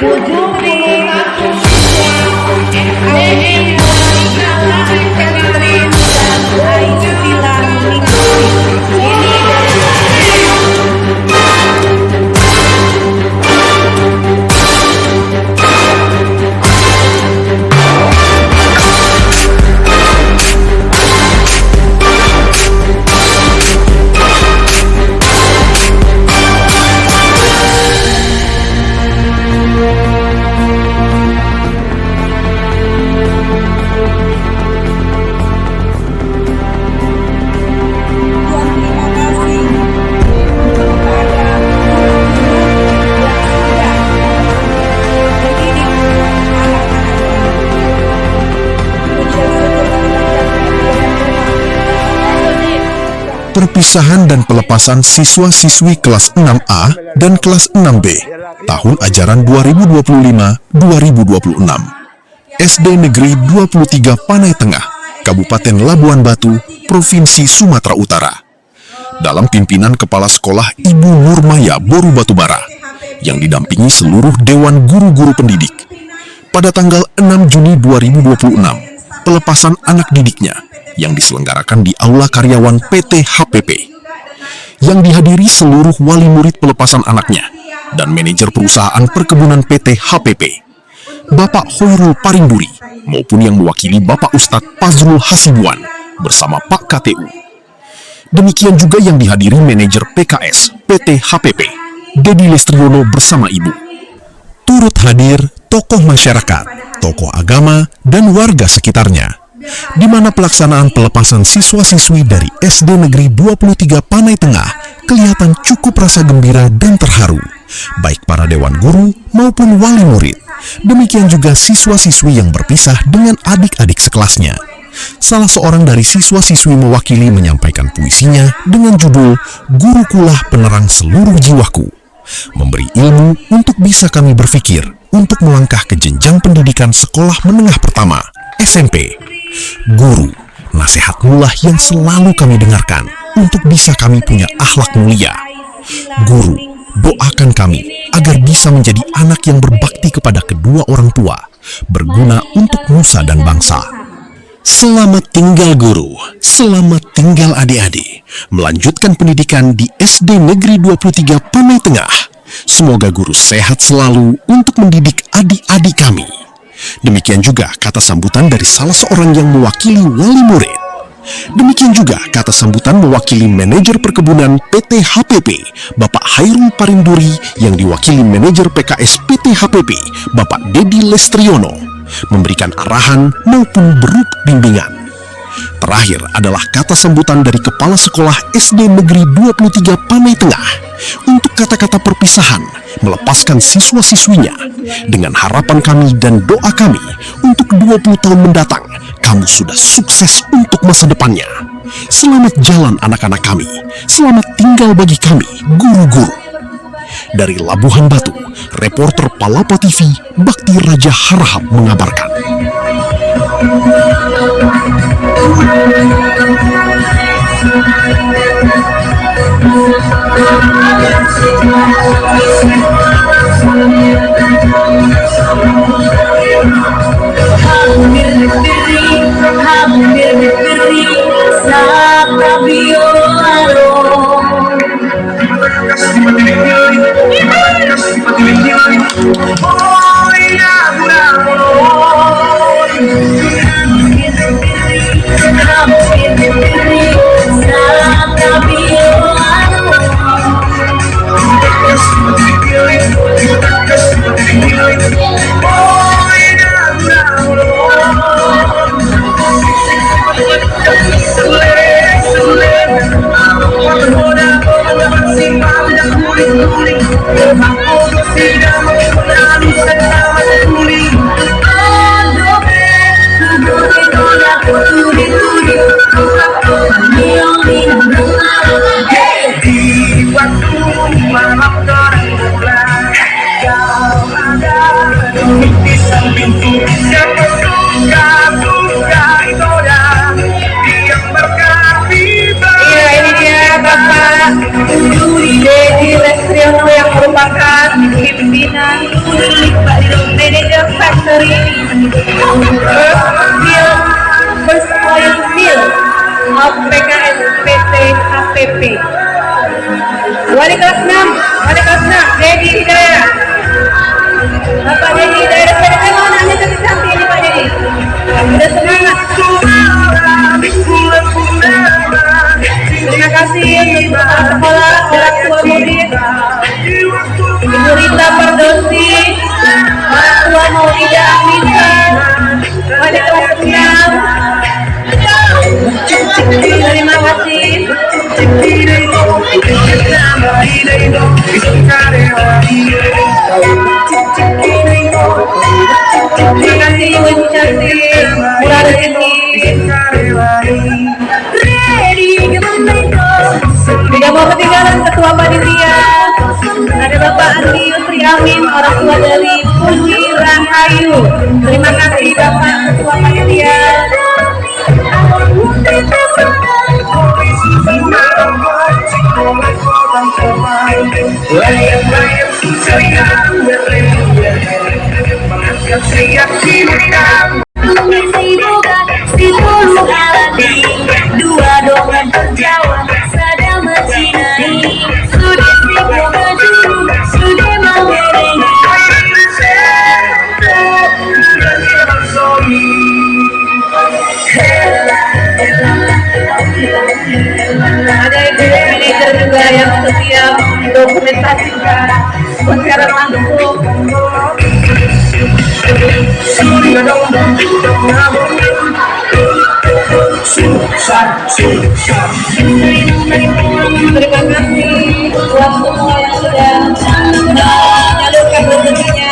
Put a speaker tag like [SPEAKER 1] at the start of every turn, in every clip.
[SPEAKER 1] 71 siswa SD Negeri 23 mulai silang mengikuti. Ini
[SPEAKER 2] perpisahan dan pelepasan siswa-siswi kelas 6A dan kelas 6B tahun ajaran 2025-2026 SD Negeri 23 Panai Tengah, Kabupaten Labuan Batu, Provinsi Sumatera Utara, dalam pimpinan Kepala Sekolah Ibu Nurmaya Boru Batubara yang didampingi seluruh Dewan Guru-Guru Pendidik. Pada tanggal 6 Juni 2026, pelepasan anak didiknya yang diselenggarakan di Aula Karyawan PT HPP, yang dihadiri seluruh wali murid pelepasan anaknya dan manajer perusahaan perkebunan PT HPP, Bapak Hoirul Parinduri, maupun yang mewakili Bapak Ustadz Fazrul Hasibuan bersama Pak KTU. Demikian juga yang dihadiri manajer PKS PT HPP, Dedi Lestriono bersama Ibu. Turut hadir tokoh masyarakat, tokoh agama, dan warga sekitarnya, di mana pelaksanaan pelepasan siswa-siswi dari SD Negeri 23 Panai Tengah kelihatan cukup rasa gembira dan terharu, baik para dewan guru maupun wali murid. Demikian juga siswa-siswi yang berpisah dengan adik-adik sekelasnya. Salah seorang dari siswa-siswi mewakili menyampaikan puisinya dengan judul Gurukulah Penerang Seluruh Jiwaku, memberi ilmu untuk bisa kami berpikir untuk melangkah ke jenjang pendidikan sekolah menengah pertama, SMP. Guru, nasihatmu-lah yang selalu kami dengarkan untuk bisa kami punya akhlak mulia. Guru, doakan kami agar bisa menjadi anak yang berbakti kepada kedua orang tua, berguna untuk nusa dan bangsa. Selamat tinggal guru, selamat tinggal adik-adik, melanjutkan pendidikan di SD Negeri 23 Panai Tengah. Semoga guru sehat selalu untuk mendidik adik-adik kami. Demikian juga kata sambutan dari salah seorang yang mewakili wali murid. Demikian juga kata sambutan mewakili manajer perkebunan PT HPP, Bapak Hairul Parinduri, yang diwakili manajer PKS PT HPP, Bapak Dedi Lestriono, memberikan arahan maupun berupa bimbingan. Terakhir adalah kata sambutan dari Kepala Sekolah SD Negeri 23 Panai Tengah untuk kata-kata perpisahan melepaskan siswa-siswinya, dengan harapan kami dan doa kami untuk 20 tahun mendatang kamu sudah sukses untuk masa depannya. Selamat jalan anak-anak kami, selamat tinggal bagi kami guru-guru. Dari Labuhan Batu, reporter Palapa TV Bakti Raja Harahap mengabarkan.
[SPEAKER 1] Hampir beri sapa biolaro. Dedi Lestriono yang merupakan pimpinan PKS PT HPP. Wali kelas 6, Dedi Hidayat. Bapak Dedi Hidayat, saya mau nanya cantik-cantik ini Pak Dedi. Udah semangat. Terima kasih untuk kepala sekolah, orang tua murid, Ibu Rita Pardosi, orang tua Maulida Amita, wali kelas 6. Terima kasih. Terima kasih Ibu cantik, murah rezeki. Tidak mau ketinggalan Ketua Panitia, ada Bapak Andi Yusri Amin, orang tua dari Puji Rahayu. Terima kasih Bapak Ketua Panitia.
[SPEAKER 3] Dua dongan berjawa sedang mencinai, sudah sibuk maju, sudah mengiringi.
[SPEAKER 1] Ada ibu manajer juga yang setia dokumentasikan secara langsung. Terima kasih buat semua yang sudah menyalurkan rezekinya.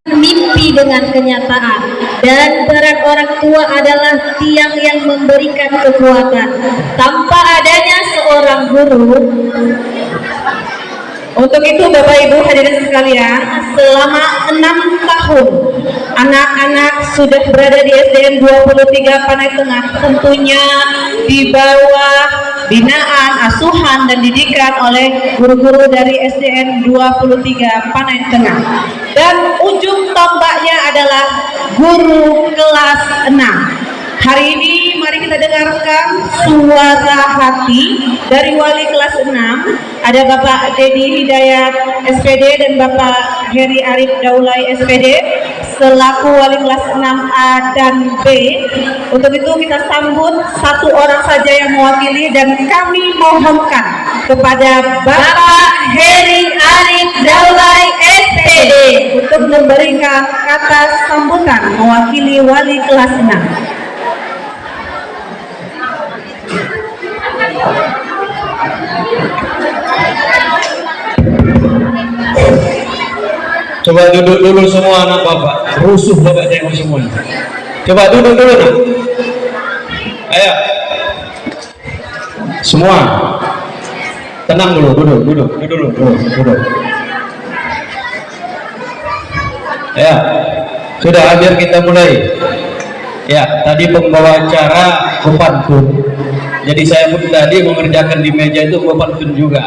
[SPEAKER 3] Mimpi dengan kenyataan, dan peran orang tua adalah tiang yang memberikan kekuatan. Tanpa adanya seorang guru,
[SPEAKER 1] Untuk itu Bapak Ibu hadirin sekalian, selama 6 tahun anak-anak sudah berada di SDN 23 Panai Tengah, tentunya di bawah binaan, asuhan dan didikan oleh guru-guru dari SDN 23 Panai Tengah. Dan ujung tombaknya adalah guru kelas 6. Hari ini mari kita dengarkan suara hati dari wali kelas 6. Ada Bapak Dedi Hidayat SPD dan Bapak Heri Arif Daulay SPD selaku wali kelas 6A dan B. Untuk itu kita sambut satu orang saja yang mewakili, dan kami mohonkan kepada Bapak Heri Arif Daulay SPD untuk memberikan kata sambutan mewakili wali kelas 6.
[SPEAKER 4] Coba duduk dulu semua anak bapak, rusuh bapak tengok semua. Coba duduk dulu nak. Ayo, semua tenang dulu, duduk. Ya, sudah biar kita mulai. Ya, tadi pembawa acara pantun. Jadi saya pun tadi mengerjakan di meja itu pantun juga.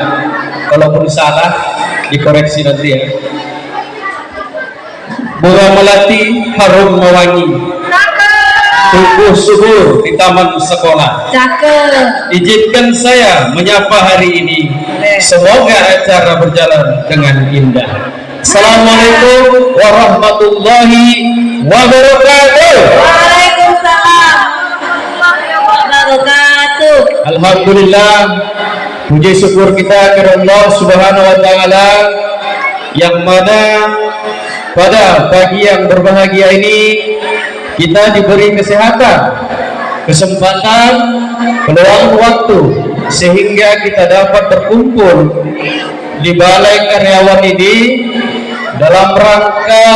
[SPEAKER 4] Kalaupun salah dikoreksi nanti ya. Bunga melati harum mewangi, tumbuh subur di taman sekolah.
[SPEAKER 1] Cakep.
[SPEAKER 4] Izinkan saya menyapa hari ini. Semoga acara berjalan dengan indah. Assalamualaikum warahmatullahi wabarakatuh.
[SPEAKER 1] Waalaikumsalam warahmatullahi wabarakatuh.
[SPEAKER 4] Alhamdulillah, puji syukur kita kepada Allah Subhanahu wa taala yang mana pada pagi yang berbahagia ini kita diberi kesehatan, kesempatan, peluang waktu sehingga kita dapat berkumpul di Balai Karyawan ini dalam rangka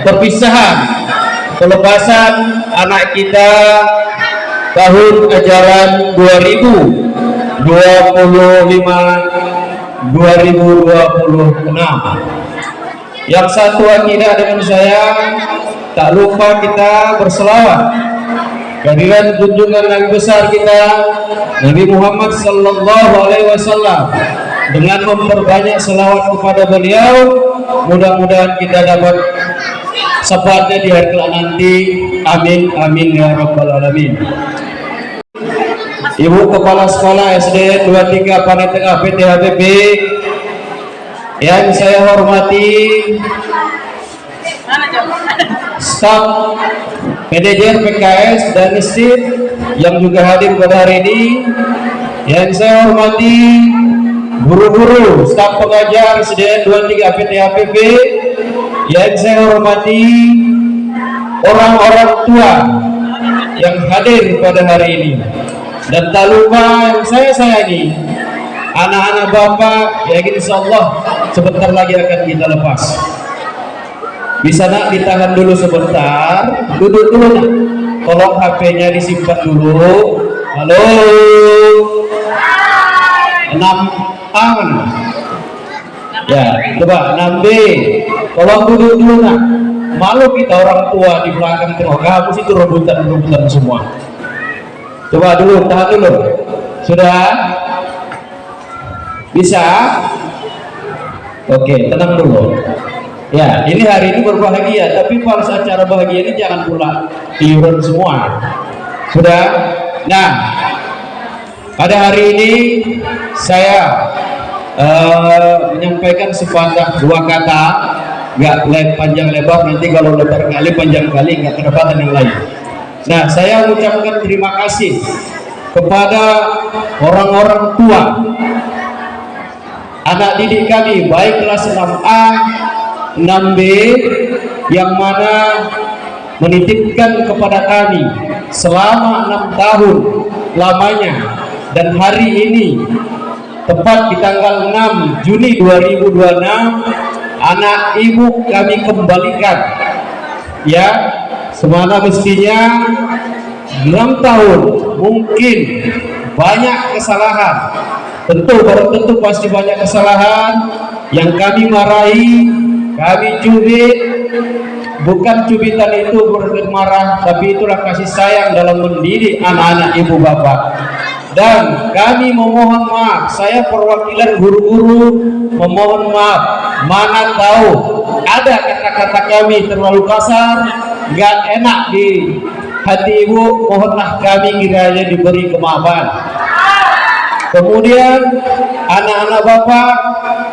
[SPEAKER 4] perpisahan pelepasan anak kita tahun ajaran 2026. Yang satu akidah dengan saya, tak lupa kita berselawat kehadiran junjungan Nabi besar kita Nabi Muhammad sallallahu alaihi wasallam. Dengan memperbanyak selawat kepada beliau, mudah-mudahan kita dapat syafaatnya di hari kelak nanti. Amin amin ya rabbal alamin. Ibu Kepala Sekolah SD 23 Panai Tengah PTHBP yang saya hormati, staf manajer PKS dan ISTID yang juga hadir pada hari ini, yang saya hormati guru-guru, staf pengajar SDN 23 PTHBP, yang saya hormati orang-orang tua yang hadir pada hari ini, dan tak lupa yang saya sayangi anak-anak bapak yang insya Allah sebentar lagi akan kita lepas. Bisa nak ditahan dulu sebentar, duduk dulu nak. Tolong HP-nya disimpan dulu. Halo, 6A mana? Ya, coba 6B. Tolong duduk dulu nak. Malu kita orang tua di belakang kamu situ rebutan semua. Coba dulu, tahan dulu. Sudah? Bisa? Oke, tenang dulu. Ya, ini hari ini berbahagia, tapi pada acara bahagia ini jangan pula tiuran semua. Sudah? Nah, pada hari ini saya menyampaikan sepatah dua kata, nggak panjang lebar, nanti kalau lebar kali panjang kali nggak kedapatan yang lain. Nah, saya mengucapkan terima kasih kepada orang-orang tua anak didik kami, baik kelas 6A, 6B, yang mana menitipkan kepada kami selama 6 tahun lamanya, dan hari ini tepat di tanggal 6 Juni 2026 anak ibu kami kembalikan, ya, semana mestinya 6 tahun mungkin banyak kesalahan, tentu pasti banyak kesalahan yang kami marahi, kami cubit. Bukan cubitan itu bermarah, tapi itulah kasih sayang dalam mendidik anak-anak ibu bapak. Dan kami memohon maaf, saya perwakilan guru-guru memohon maaf. Mana tahu ada kata-kata kami terlalu kasar, gak enak di hati ibu, mohonlah kami kiranya diberi kemaafan. Kemudian anak-anak bapak,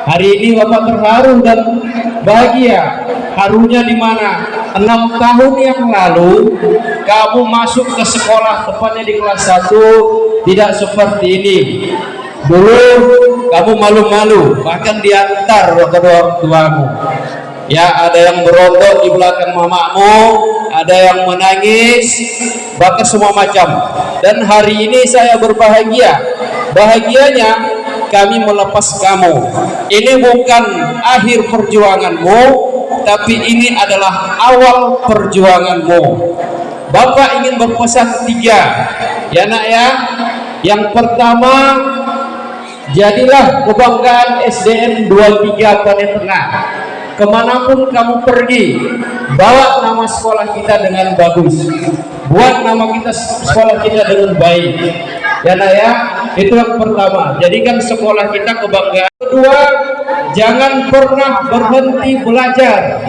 [SPEAKER 4] hari ini bapak terharu dan bahagia. Harunya di mana? 6 tahun yang lalu kamu masuk ke sekolah, tepatnya di kelas 1, tidak seperti ini. Dulu kamu malu-malu, bahkan diantar kedua orang tuamu. Ya, ada yang berontok di belakang mamamu, ada yang menangis, bahkan semua macam. Dan hari ini saya berbahagia. Bahagianya kami melepas kamu. Ini bukan akhir perjuanganmu, tapi ini adalah awal perjuanganmu. Bapak ingin berpesan 3, ya nak ya. Yang pertama, jadilah kebanggaan SDN 23 Panai Tengah. Kemanapun kamu pergi, bawa nama sekolah kita dengan bagus, buat nama kita sekolah kita dengan baik, ya nak ya. Itu yang pertama, jadikan sekolah kita kebanggaan. Kedua, jangan pernah berhenti belajar,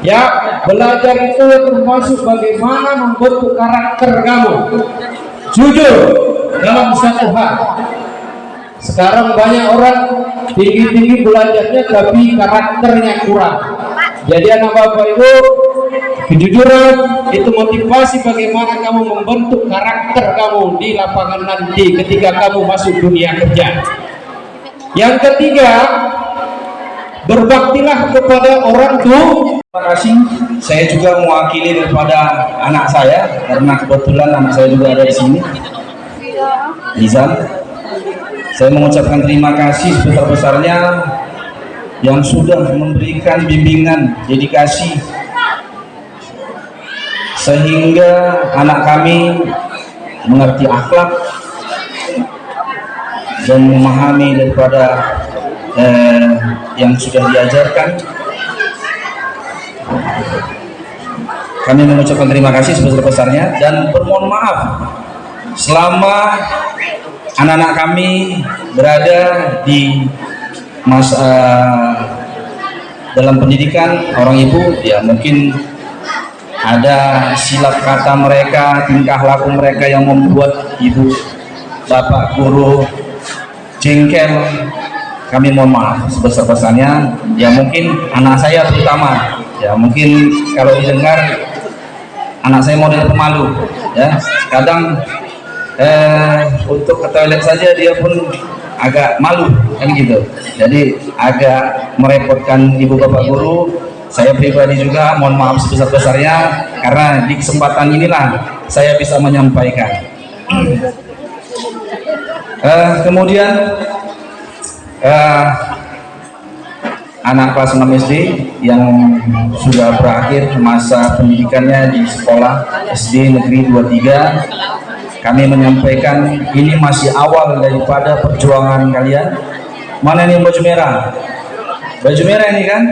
[SPEAKER 4] ya. Belajar itu termasuk bagaimana membentuk karakter kamu, jujur dalam satu hal. Sekarang banyak orang tinggi-tinggi belajarnya tapi karakternya kurang. Jadi anak bapak itu, kejujuran itu motivasi bagaimana kamu membentuk karakter kamu di lapangan nanti ketika kamu masuk dunia kerja. Yang ketiga, berbaktilah kepada orang tua.
[SPEAKER 5] Terima kasih. Saya juga mewakili daripada anak saya, karena kebetulan anak saya juga ada di sini, Izan. Saya mengucapkan terima kasih sebesar-besarnya yang sudah memberikan bimbingan, dedikasi, sehingga anak kami mengerti akhlak dan memahami daripada yang sudah diajarkan. kami mengucapkan terima kasih sebesar-besarnya dan bermohon maaf selama anak-anak kami berada di masa dalam pendidikan orang ibu, ya mungkin ada silap kata mereka, tingkah laku mereka yang membuat ibu bapak guru jengkel. Kami mohon maaf sebesar-besarnya. Ya mungkin anak saya terutama, ya mungkin kalau didengar anak saya model pemalu, ya kadang untuk ke toilet saja dia pun agak malu kan gitu. Jadi agak merepotkan ibu bapak guru. Saya pribadi juga mohon maaf sebesar-besarnya karena di kesempatan inilah saya bisa menyampaikan. Kemudian anak kelas 6 SD yang sudah berakhir masa pendidikannya di sekolah SD Negeri 23, kami menyampaikan ini masih awal daripada perjuangan kalian. Mana nih baju merah? Baju merah ini kan?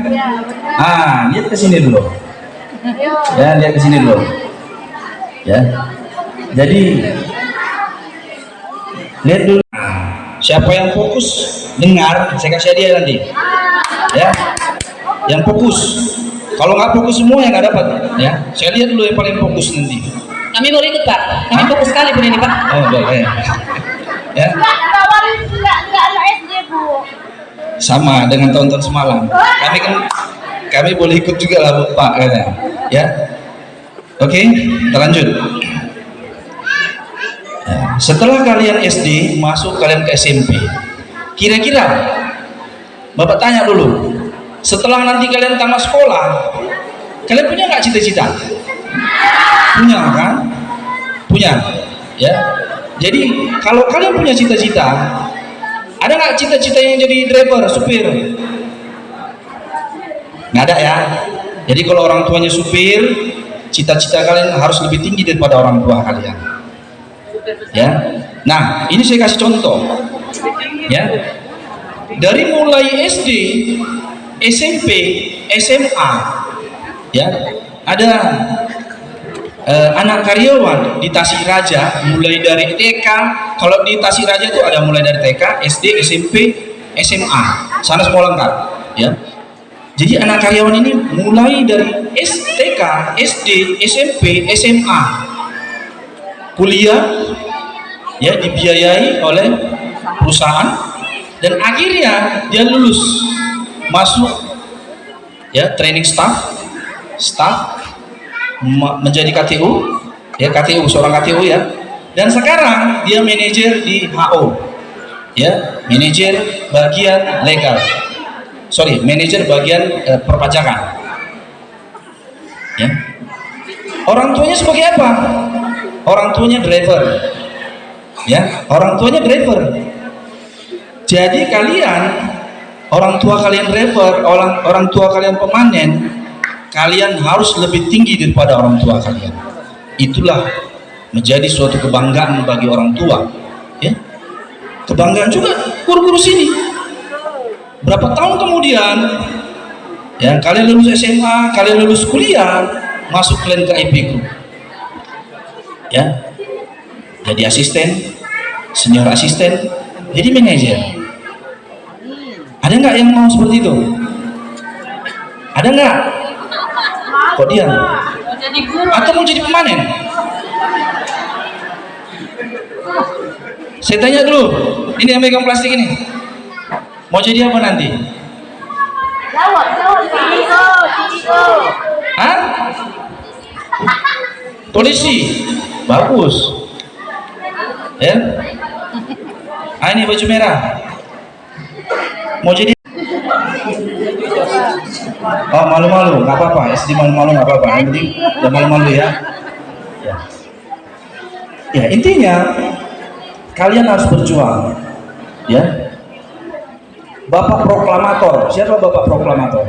[SPEAKER 5] Lihat ke sini dulu. Ya, lihat ke sini dulu. Ya. Jadi lihat dulu. Siapa yang fokus dengar, saya kasih hadiah nanti. Ya. Yang fokus. Kalau nggak fokus semua yang nggak dapat. Ya. Saya lihat dulu yang paling fokus nanti.
[SPEAKER 1] Kami boleh ikut Pak, kami fokus sekali pun ini Pak.
[SPEAKER 5] Oh boleh. Ya. Sama dengan tahun-tahun semalam. Kami boleh ikut juga lah Pak, ya. Oke, kita lanjut. Ya, setelah kalian SD masuk kalian ke SMP, kira-kira Bapak tanya dulu, setelah nanti kalian tamat sekolah, kalian punya nggak cita-cita? Punya kan? Punya, ya. Jadi kalau kalian punya cita-cita, ada nggak cita-cita yang jadi driver, supir? Nggak ada ya. Jadi kalau orang tuanya supir, cita-cita kalian harus lebih tinggi daripada orang tua kalian. Ya. Nah, ini saya kasih contoh. Ya. Dari mulai SD, SMP, SMA, ya, ada anak karyawan di Tasikraja mulai dari TK. Kalau di Tasikraja itu ada mulai dari TK, SD, SMP, SMA, sana semua lengkap, ya. Jadi anak karyawan ini mulai dari TK, SD, SMP, SMA, kuliah, ya dibiayai oleh perusahaan dan akhirnya dia lulus, masuk, ya training staff menjadi KTU, ya KTU, seorang KTU ya, dan sekarang dia manajer di HO, ya manajer bagian legal, manajer bagian perpajakan, ya. Orang tuanya sebagai apa? Orang tuanya driver, ya orang tuanya driver. Jadi kalian, orang tua kalian driver, orang tua kalian pemanen, kalian harus lebih tinggi daripada orang tua kalian. Itulah menjadi suatu kebanggaan bagi orang tua, ya. Kebanggaan juga guru-guru sini. Berapa tahun kemudian, ya kalian lulus SMA, kalian lulus kuliah, masuk kalian ke IP Group, ya, jadi asisten, senior asisten, jadi manajer. Ada nggak yang mau seperti itu? Ada nggak? Kok diam? Atau mau jadi pemanen? Saya tanya dulu, ini yang megang plastik ini, mau jadi apa nanti? Hah? Polisi, bagus. Ya? Ini baju merah. Mau jadi? Oh malu-malu, nggak apa-apa. SD malu-malu nggak apa-apa. Yang penting jangan malu-malu ya. Ya intinya kalian harus berjuang. Ya. Bapak proklamator. Siapa bapak proklamator?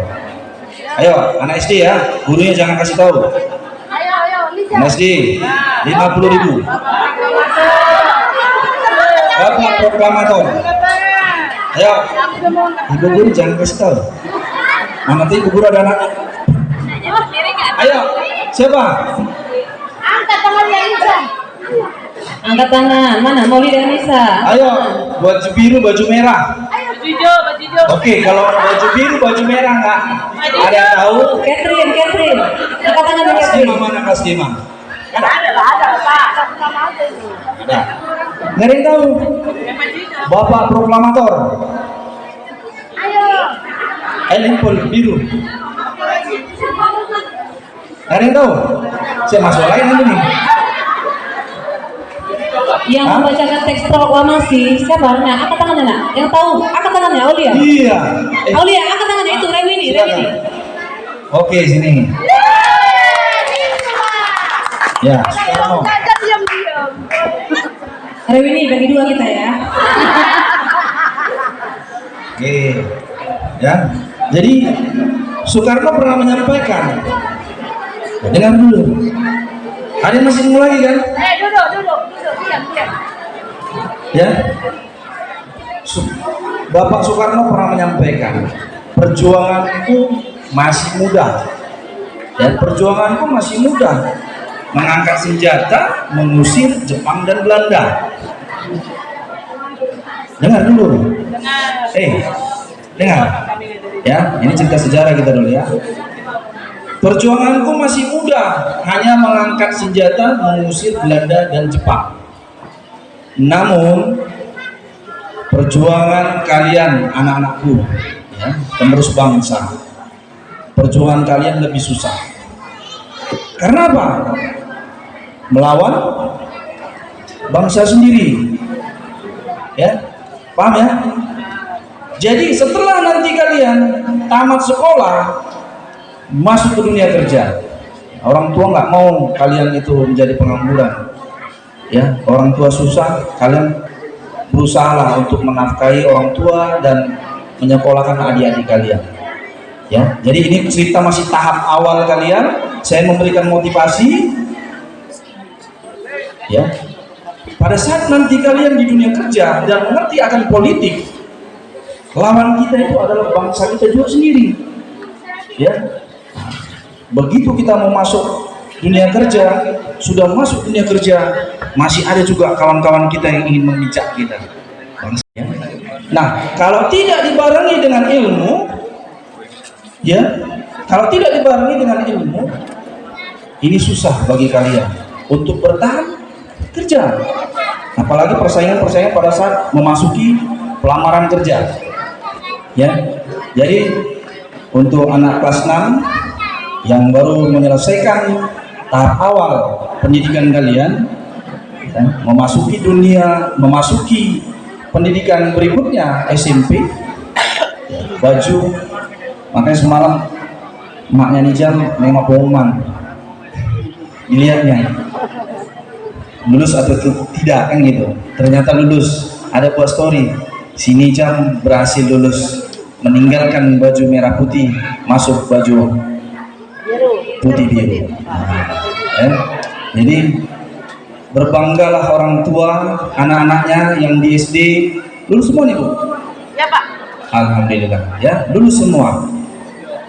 [SPEAKER 5] Ayo, anak SD ya. Gurunya jangan kasih tahu. Anak SD 50.000. Bapak proklamator. Ayo, ibu guru jangan kasih tahu. Nanti ibu guru ada anak. Ayo, Siapa?
[SPEAKER 3] Angkat tangannya Insan.
[SPEAKER 1] Angkat tangan. Mana Maulida Nisa?
[SPEAKER 5] Ayo, baju biru, baju merah. Oke, kalau baju biru, baju merah nggak ada yang tahu?
[SPEAKER 1] Catherine. Angkat tangan
[SPEAKER 5] Kelas
[SPEAKER 1] Catherine.
[SPEAKER 5] 5 mana kelas 5?
[SPEAKER 3] Ada Pak.
[SPEAKER 5] Ada. Nggak ada yang tahu? Bapak proklamator.
[SPEAKER 3] Ayo.
[SPEAKER 5] Limpol biru. Ada yang tahu? Saya masuk lain nanti nih.
[SPEAKER 1] Yang
[SPEAKER 5] Hah?
[SPEAKER 1] membacakan teks proklamasi siapa? Nah, angkat tangannya nak. Yang tahu, angkat tangannya Aulia.
[SPEAKER 5] Iya.
[SPEAKER 1] Aulia, angkat tangannya itu Rewini.
[SPEAKER 5] Silakan. Oke, sini. Ya, Soekarno.
[SPEAKER 1] Rewini bagi dua kita ya.
[SPEAKER 5] Oke. Ya. Jadi Soekarno pernah menyampaikan. Dengar dulu. Ada yang masih mulai kan?
[SPEAKER 3] Duduk. Diam.
[SPEAKER 5] Ya. Bapak Soekarno pernah menyampaikan, perjuanganku masih muda. Dan perjuanganku masih muda. Mengangkat senjata, mengusir Jepang dan Belanda. Dengar dulu. Dengar. Ya, ini cerita sejarah kita dulu ya. Perjuanganku masih muda, hanya mengangkat senjata, mengusir Belanda dan Jepang. Namun, perjuangan kalian, anak-anakku, ya, penerus bangsa, perjuangan kalian lebih susah. Karena apa? Melawan bangsa sendiri. Ya, paham ya? Jadi setelah nanti kalian tamat sekolah, masuk ke dunia kerja, orang tua nggak mau kalian itu menjadi pengangguran. Ya, orang tua susah, kalian berusahalah untuk menafkahi orang tua dan menyekolahkan adik-adik kalian. Ya, jadi ini cerita masih tahap awal kalian. Saya memberikan motivasi. Ya, pada saat nanti kalian di dunia kerja dan mengerti akan politik, lawan kita itu adalah bangsa kita juga sendiri. Ya, begitu kita mau masuk dunia kerja, sudah masuk dunia kerja, masih ada juga kawan-kawan kita yang ingin memijak kita. Ya. Nah, kalau tidak dibarengi dengan ilmu, ya, kalau tidak dibarengi dengan ilmu, ini susah bagi kalian untuk bertahan kerja. Apalagi persaingan pada saat memasuki pelamaran kerja. Ya, jadi untuk anak kelas 6 yang baru menyelesaikan tahap awal pendidikan kalian, ya, memasuki pendidikan berikutnya SMP, baju, makanya semalam maknya Nijam nengok pengumuman, dilihatnya lulus atau tidak kan gitu. Ternyata lulus, ada buat story, si Nijam berhasil lulus, meninggalkan baju merah putih, masuk baju putih biru. Jadi berbanggalah orang tua, anak-anaknya yang di SD lulus semua nih Bu.
[SPEAKER 3] Ya Pak.
[SPEAKER 5] Alhamdulillah ya, lulus semua.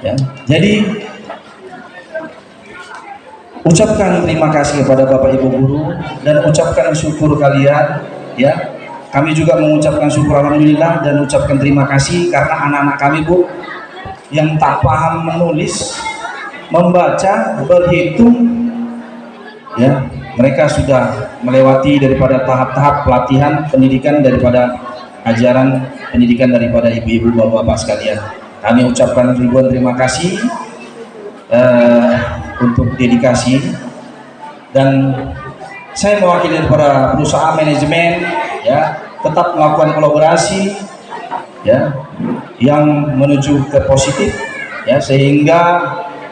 [SPEAKER 5] Ya, jadi ucapkan terima kasih kepada Bapak Ibu guru dan ucapkan syukur kalian. Ya, kami juga mengucapkan syukur alhamdulillah dan ucapkan terima kasih karena anak-anak kami Bu yang tak paham menulis, membaca, berhitung, ya, mereka sudah melewati daripada tahap-tahap pelatihan pendidikan daripada ajaran pendidikan daripada ibu-ibu bapak-bapak sekalian. Kami ucapkan ribuan terima kasih untuk dedikasi, dan saya mewakili daripada perusahaan manajemen, ya, tetap melakukan kolaborasi, ya, yang menuju ke positif, ya, sehingga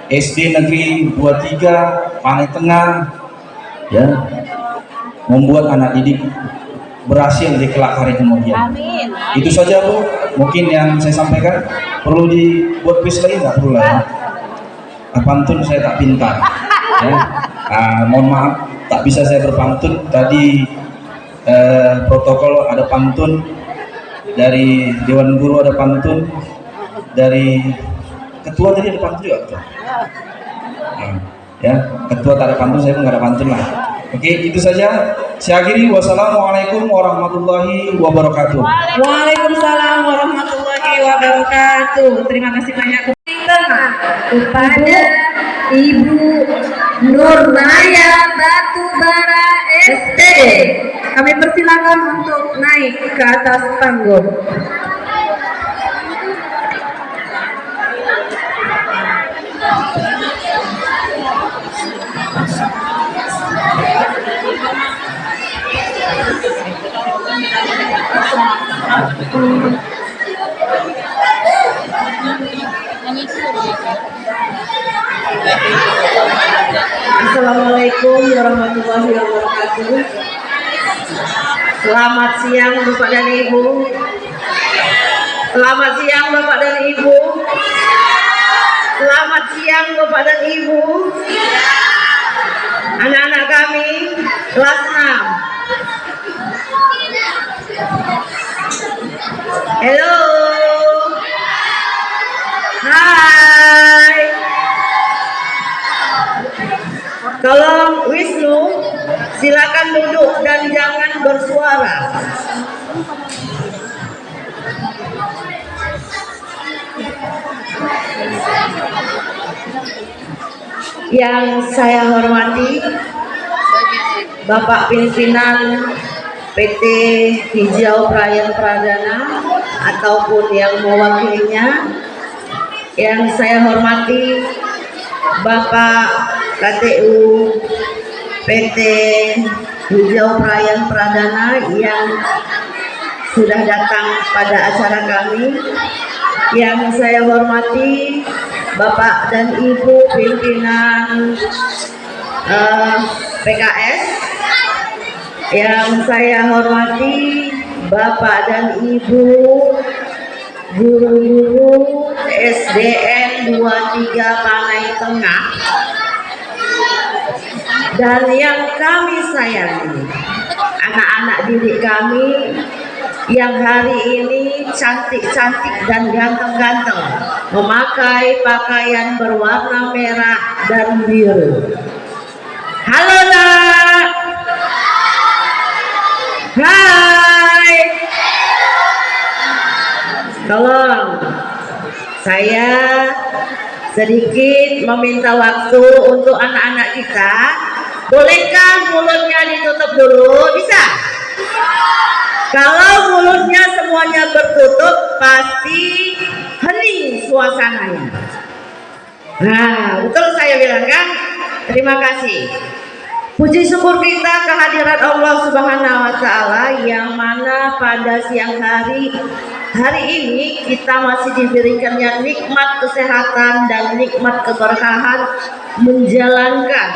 [SPEAKER 5] SD Negeri 23 Panai Tengah, ya, membuat anak didik berhasil di kelak hari kemudian.
[SPEAKER 3] Amin.
[SPEAKER 5] Itu saja Bu, mungkin yang saya sampaikan. Perlu dibuat quiz lagi nggak? Perlu lah. Pantun saya tak pintar, ya. Mohon maaf tak bisa saya berpantun. Tadi protokol ada pantun, dari Dewan Guru ada pantun, dari ketua tadi ada pantun juga. Ya, ketua tak ada pantun, saya pun nggak ada pantun lah. Oke, itu saja. Saya akhiri. Wassalamualaikum warahmatullahi wabarakatuh.
[SPEAKER 1] Waalaikumsalam warahmatullahi wabarakatuh. Terima kasih banyak
[SPEAKER 3] kepada Ibu Nurmaya Batubara SPD.
[SPEAKER 1] Kami persilakan untuk naik ke atas panggung. Assalamualaikum warahmatullahi wabarakatuh. Selamat siang Bapak dan Ibu. Selamat siang Bapak dan Ibu. Selamat siang Bapak dan Ibu. Anak-anak kami kelas 6. Halo. Hai. Tolong Wisnu, silakan duduk dan jangan bersuara. Yang saya hormati Bapak Pimpinan PT Hijau Prayan Pradana ataupun yang mewakilinya, yang saya hormati Bapak KTU PT Hijau Prayan Pradana yang sudah datang pada acara kami, yang saya hormati Bapak dan Ibu pimpinan PKS, yang saya hormati Bapak dan Ibu guru-guru SDN 23 Panai Tengah, dan yang kami sayangi anak-anak didik kami yang hari ini cantik-cantik dan ganteng-ganteng memakai pakaian berwarna merah dan biru. Halo nak. Hai. Tolong saya sedikit meminta waktu untuk anak-anak kita. Bolehkah mulutnya ditutup dulu? Bisa? Kalau mulutnya semuanya bertutup, pasti hening suasananya. Nah, betul saya bilang kan? Terima kasih. Puji syukur kita kehadiran Allah Subhanahu wa Ta'ala, yang mana pada siang hari ini kita masih diberikannya nikmat kesehatan dan nikmat keberkahan menjalankan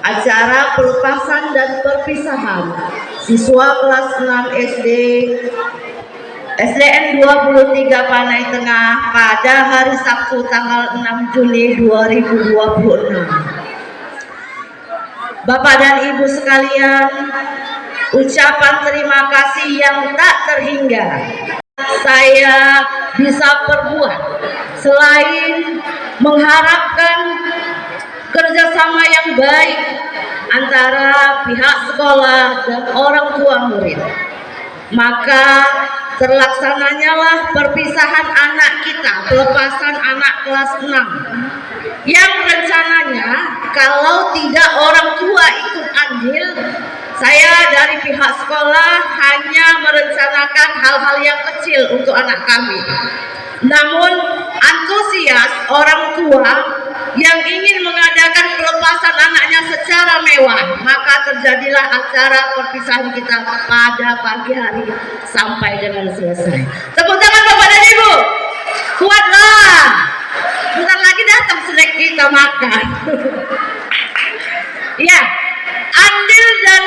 [SPEAKER 1] acara pelepasan dan perpisahan siswa kelas 6 SDN 23 Panai Tengah pada hari Sabtu tanggal 6 Juni 2026. Bapak dan Ibu sekalian, ucapan terima kasih yang tak terhingga saya bisa perbuat selain mengharapkan kerjasama yang baik antara pihak sekolah dan orang tua murid. Maka terlaksananyalah perpisahan anak kita, pelepasan anak kelas 6, yang rencananya kalau tidak orang tua ikut andil, saya dari pihak sekolah hanya merencanakan hal-hal yang kecil untuk anak kami. Namun antusias orang tua yang ingin mengadakan pelepasan anaknya secara mewah, maka terjadilah acara perpisahan kita pada pagi hari sampai dengan selesai. Tepuk tangan Bapak dan Ibu, kuatlah. Bentar lagi datang snack kita makan. Ya, andil dan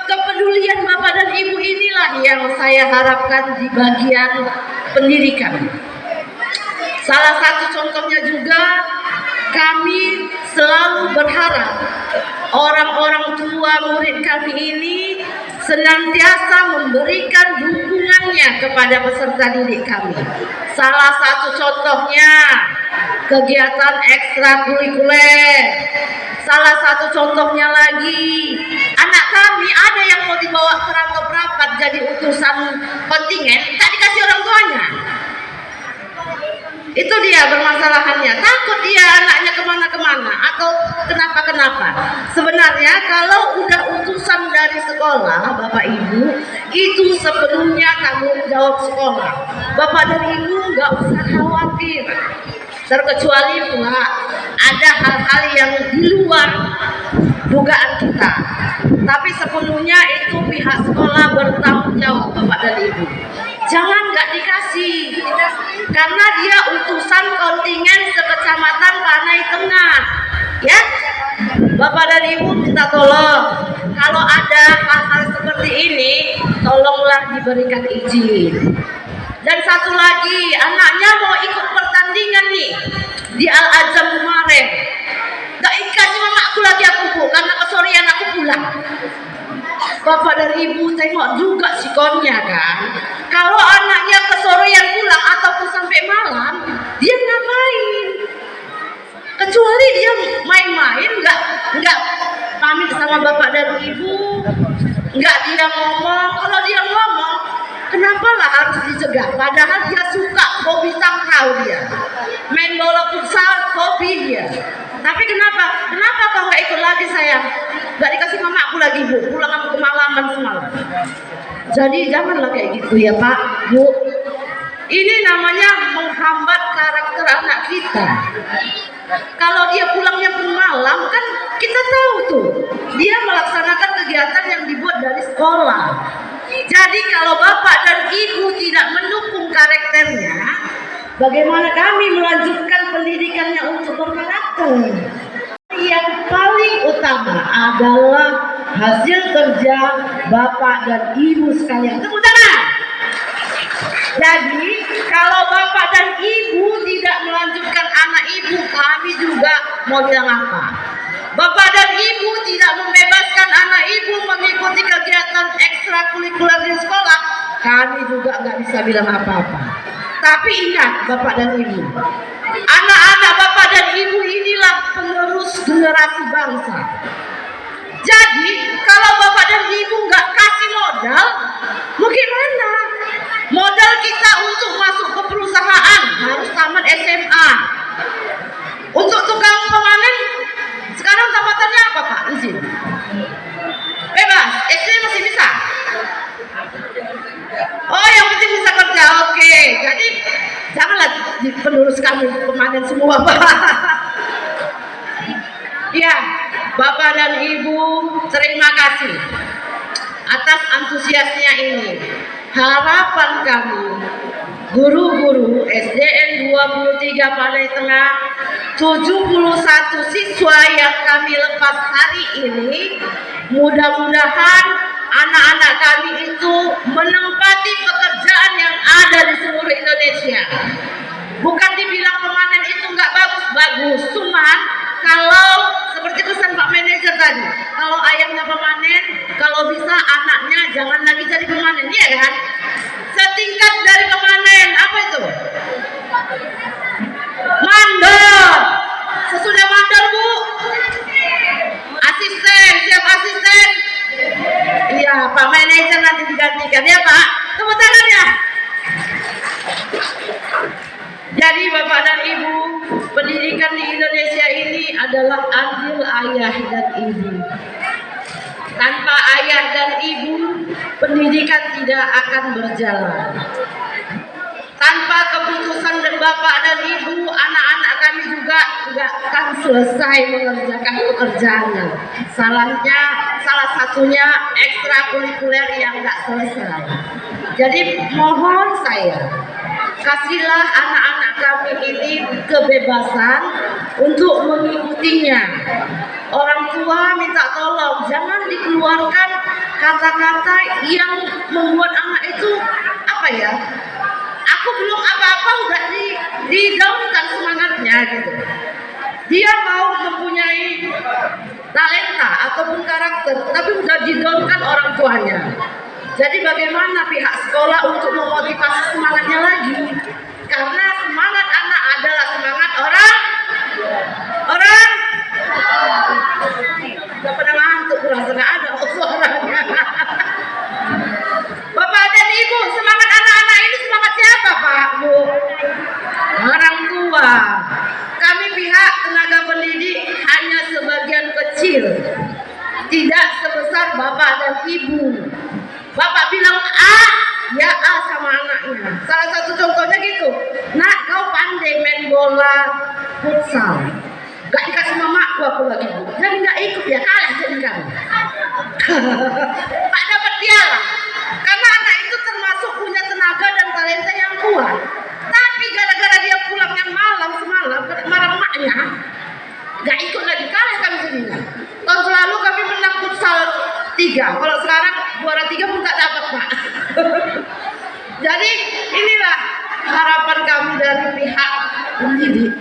[SPEAKER 1] kepedulian Bapak dan Ibu inilah yang saya harapkan di bagian pendidikan. Salah satu contohnya juga, kami selalu berharap orang-orang tua murid kami ini senantiasa memberikan dukungannya kepada peserta didik kami. Salah satu contohnya
[SPEAKER 3] kegiatan ekstrakurikuler. Salah satu contohnya lagi, anak kami ada yang mau dibawa ke rantau rapat jadi utusan kontingen, tak dikasih orang tuanya. Itu dia bermasalahannya, takut dia anaknya kemana-kemana atau kenapa-kenapa. Sebenarnya kalau udah utusan dari sekolah, Bapak Ibu, itu sepenuhnya tanggung jawab sekolah. Bapak dan Ibu nggak usah khawatir. Terkecuali pula ada hal-hal yang di luar dugaan kita. Tapi sepenuhnya itu pihak sekolah bertanggung jawab, Bapak dan Ibu. Jangan nggak dikasih, karena dia utusan kontingen sekecamatan Panai Tengah. Ya, Bapak dan Ibu minta tolong, kalau ada hal-hal seperti ini, tolonglah diberikan izin. Dan satu lagi, anaknya mau ikut pertandingan nih di Al-Azhar kemarin. Gak dikasih mamaku lagi aku bu, karena kesorean aku pulang. Bapak dan Ibu tengok juga sikonnya kan. Kalau anaknya kesorean pulang ataupun sampai malam, dia ngapain? Kecuali dia main-main, nggak pamit sama Bapak dan Ibu, nggak dia ngomong. Kalau dia ngomong, kenapa lah harus dicegah? Padahal dia suka hobi takraw dia, main bola futsal hobi dia. Tapi kenapa? Kenapa kau nggak ikut lagi sayang? Nggak dikasih mamaku lagi bu, pulang aku kemalaman semalam. Jadi janganlah kayak gitu ya Pak, Bu. Ini namanya menghambat karakter anak kita. Kalau dia pulangnya pun malam, kan kita tahu tuh dia melaksanakan kegiatan yang dibuat dari sekolah. Jadi kalau Bapak dan Ibu tidak mendukung karakternya, bagaimana kami melanjutkan pendidikannya untuk berkarakter? Yang paling utama adalah hasil kerja Bapak dan Ibu sekalian. Tepuk tangan. Jadi kalau Bapak dan Ibu tidak melanjutkan anak Ibu, kami juga mau bilang apa? Bapak dan Ibu tidak membebaskan anak Ibu mengikuti kegiatan ekstrakurikuler di sekolah, kami juga nggak bisa bilang apa-apa. Tapi ingat Bapak dan Ibu, anak-anak Bapak dan Ibu inilah penerus generasi bangsa. Jadi kalau Bapak dan Ibu nggak kasih modal, mau gimana? Modal kita untuk masuk ke perusahaan harus tamat SMA. Untuk tukang pemanen, sekarang tamatannya apa Pak? Izin. Bebas, SD masih bisa. Oh yang penting bisa kerja, oke. Jadi janganlah penerus kami pemanen semua Pak. Ya, Bapak dan Ibu terima kasih atas antusiasnya ini. Harapan kami, guru-guru SDN 23 Panai Tengah, 71 siswa yang kami lepas hari ini, mudah-mudahan anak-anak kami itu menempati pekerjaan yang ada di seluruh Indonesia. Bukan dibilang pemanen itu nggak bagus, cuman kalau seperti pesan Pak Manajer tadi, kalau ayahnya pemanen, kalau bisa anaknya jangan lagi jadi pemanen, iya kan? Setingkat dari pemanen, apa itu? Mandor. Sesudah mandor Bu, asisten, siap asisten. Iya, Pak Manajer nanti digantikan ya Pak. Tepuk tangan ya. Jadi Bapak dan Ibu, pendidikan di Indonesia ini adalah andil ayah dan ibu. Tanpa ayah dan ibu, pendidikan tidak akan berjalan. Tanpa keputusan dari Bapak dan Ibu, anak-anak kami juga tidak akan selesai mengerjakan pekerjaannya. Salah satunya ekstrakurikuler yang nggak selesai. Jadi mohon saya, kasihlah anak-anak kami ini kebebasan untuk mengikutinya. Orang tua minta tolong, jangan dikeluarkan kata-kata yang membuat anak itu apa ya? Aku belum apa-apa udah di-downkan semangatnya gitu. Dia mau mempunyai talenta ataupun karakter, tapi udah di-downkan orang tuanya. Jadi bagaimana pihak sekolah untuk memotivasi semangatnya lagi? Karena semangat anak adalah semangat Orang? Orang? Udah pada ngantuk, kurang ada suaranya. Bapak dan Ibu, semangat anak-anak ini semangat siapa Pak, Bu? Orang tua. Kami pihak tenaga pendidik hanya sebagian kecil, tidak sebesar Bapak dan Ibu. Bapak bilang A, ya A sama anaknya. Salah satu contohnya gitu, nak kau pandai main bola futsal, gak dikasih mamaku aku lagi, jadi gak ikut ya, kalah jadi kamu. Pak dapat piala, karena anak itu termasuk punya tenaga dan talenta yang kuat. Tapi gara-gara dia pulangnya malam semalam, marah emaknya, gak ikut lagi, kalah kami jadinya. Tahun lalu kami menang futsal 3, kalau sekarang juara 3 pun tak dapat Pak. Jadi inilah harapan kami dari pihak pendidik,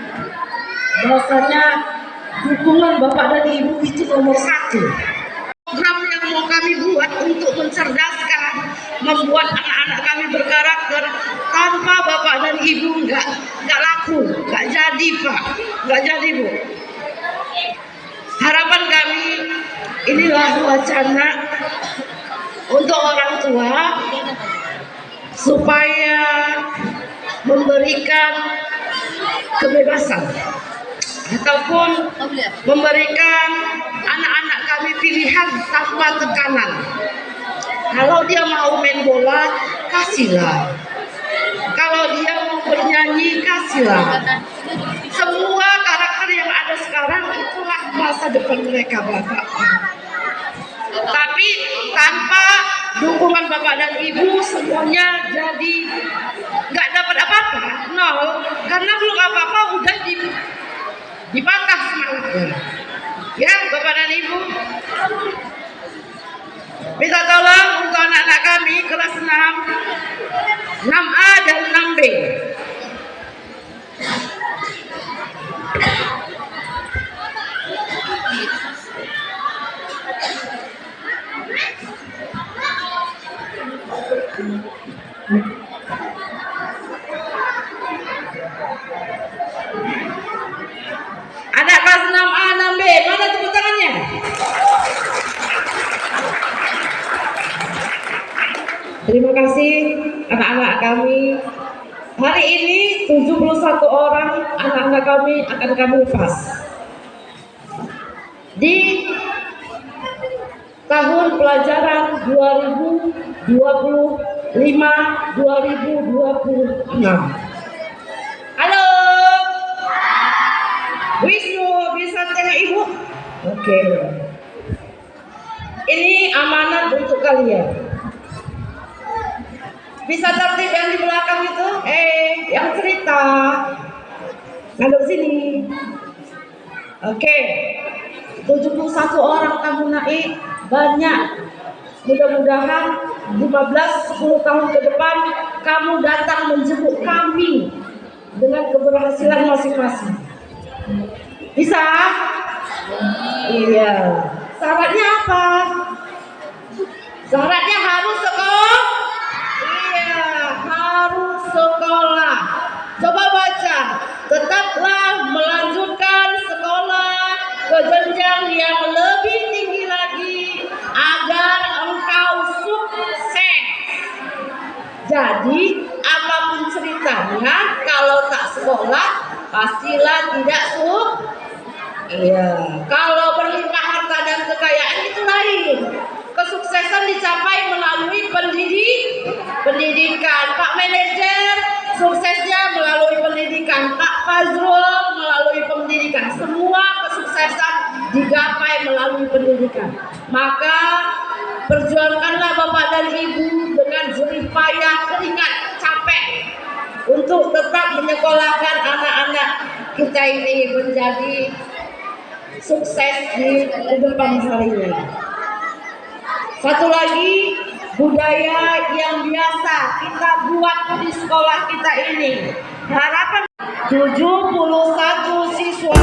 [SPEAKER 3] bahwasanya dukungan Bapak dan Ibu itu nomor 1. Program yang mau kami buat untuk mencerdaskan, membuat anak-anak kami berkarakter, tanpa Bapak dan Ibu nggak laku, nggak jadi Pak, nggak jadi Bu. Harapan kami inilah wacana untuk orang tua supaya memberikan kebebasan ataupun memberikan anak-anak kami pilihan tanpa tekanan. Kalau dia mau main bola, kasihlah. Kalau dia mau bernyanyi, kasihlah. Semua karakter yang ada sekarang itulah masa depan mereka Bapak. Tapi tanpa dukungan Bapak dan Ibu semuanya jadi nggak dapat apa-apa, nol. Karena belum apa-apa udah dipatah semangatnya. Ya Bapak dan Ibu, minta tolong untuk anak-anak kami kelas 6, 6A dan 6B. Anak kelas 6A, 6B, mana tepuk tangannya? Terima kasih anak-anak kami. Hari ini 71 orang anak-anak kami akan kami lepas. Di tahun pelajaran 2025-2026. Halo. Wisnu, bisa tengok Ibu? Oke. Ini amanat untuk kalian. Bisa tertib yang di belakang itu? Yang cerita. Ngadep sini. Oke. 71 orang kamu naik, banyak. Mudah-mudahan 15-10 tahun ke depan kamu datang menjemput kami dengan keberhasilan masing-masing. Bisa? Iya. Syaratnya apa? Syaratnya harus sekolah. Iya, harus sekolah. Coba baca. Tetaplah melanjutkan sekolah ke jenjang yang lebih tinggi lagi agar engkau sukses. Jadi apapun ceritanya, kalau tak sekolah pastilah tidak sukses. Iya, kalau berlimpah harta dan kekayaan itu lain. Kesuksesan dicapai melalui pendidikan. Pak Manajer suksesnya melalui pendidikan. Pak Fazrul melalui pendidikan. Semua kesuksesan digapai melalui pendidikan. Maka perjuangkanlah Bapak dan Ibu dengan jerih payah, keringat, capek untuk tetap menyekolahkan anak-anak kita ini menjadi sukses di kehidupan sehari-hari. Satu lagi, budaya yang biasa kita buat di sekolah kita ini. Harapan 71 siswa